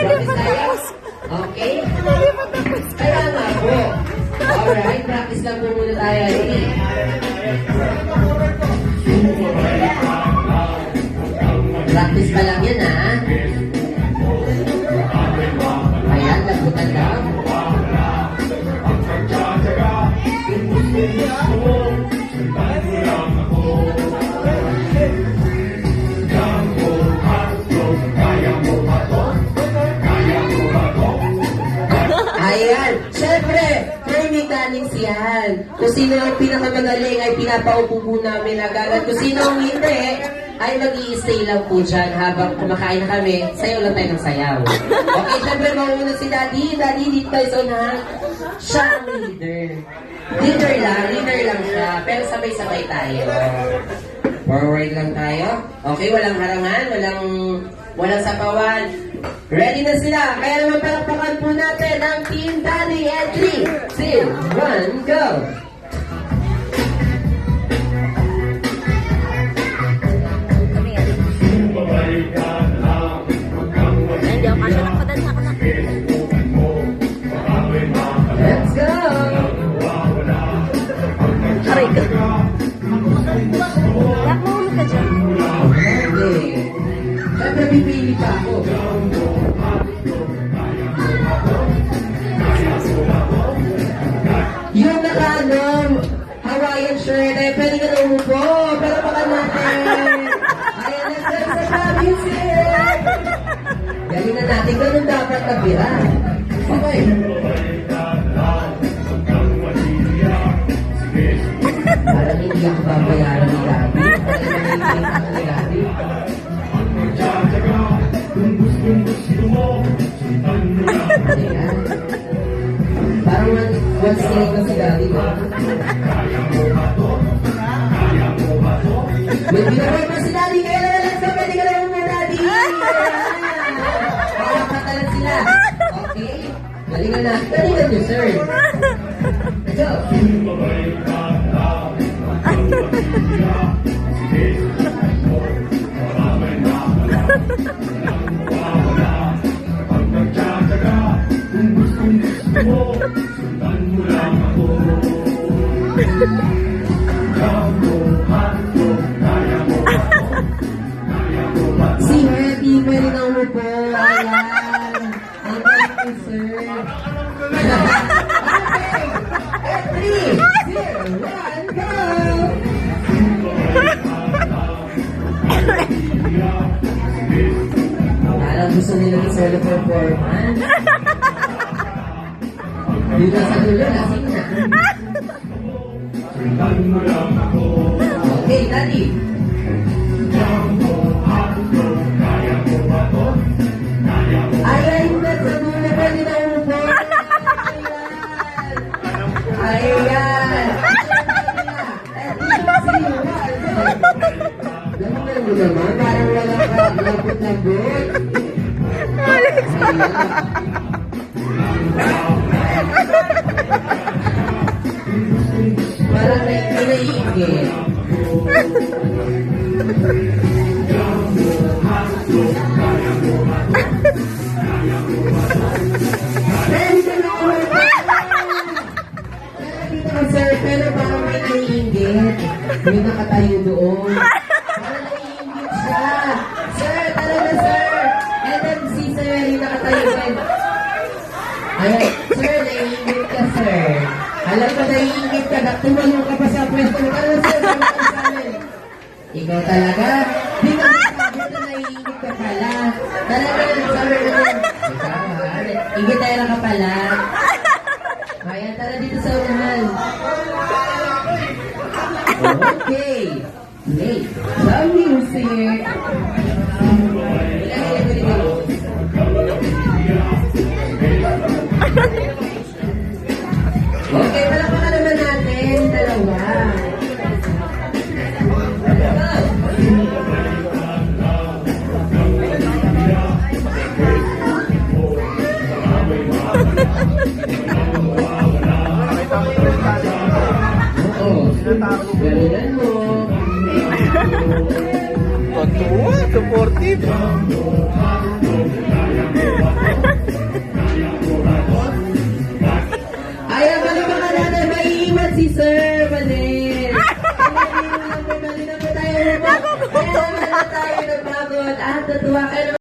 Practice tayo? Okay? Kaya nga po. Alright, practice lang po muna tayo. Practice pa lang yan, ha? Ayan, lagutan lang. Ayan, syempre, may mechanics yan. Kung sino ang pinakamagaling ay pinapaupo po namin agad. Kung sino ang hindi, ay mag-i-stay lang po dyan habang kumakain na kami. Sayaw lang tayo ng sayaw. Okay, syempre, mauna si Daddy. Daddy, dito tayo sa unahan. Siya ang leader. Leader lang siya. Pero sabay-sabay tayo. Forward lang tayo. Okay, walang harangan, walang sapawan. Ready na sila. Kaya naman palakpakan po natin ang Team Daddy and 3, 2, 1, go! Let's go! Aray ka. Yak mo ulit ka dyan. Okay. Siyempre, pipili pa ako. Yung Hawaiian shirt, eh, pwede ka na umupo. Pero baka natin. Ayan na sir, sa sabi sir. Galing na natin, ganun dapat kabira. Okay. Parang hindi ako babayaran ni Daddy. Ayan. Parang one straight na si Daddy. May binaway pa si Daddy. Kaya nalang sa pwede ka lang mo, Daddy. Kaya patalan sila. Okay. Galingan na. Galingan nyo, sir. Let's go. Si Happy, pwede na umupo. Ayan. Ang galing, sir. Okay. 3, 2, 1, go! Parang gusto nila yung solo performance. Dito sa dulo, lasing na. Okay, Daddy. Ayan, na sa dulo, pwede na umupo. Ayan. Alam mo naman, parang walang labot-labot. Parang naiingit. Sir, pero parang may naiingit. May nakatayo doon. Parang naiingit siya. Sir, talaga sir. And then si Sir, yung nakatayo din. Ayan, sir, naiingit ka sir. Alam ko naiingit ka. Tumalong ka pa sa pwesto. Ano sir, ano ka sa amin? Ikaw talaga? Di ka masabi na naiingit ka pala. Talaga nagsabi ka na. Ikaw ha? Ingitera ka pala. Ayan, tara dito sa unahan. Okay. Play the music. Okay, palakpakan naman natin. Dalawa. Galingan mo. Totoo, supportive. si Sir Manel. Kaya naman na po tayo. Kaya naman na tayo napagod. At natuwa ka naman.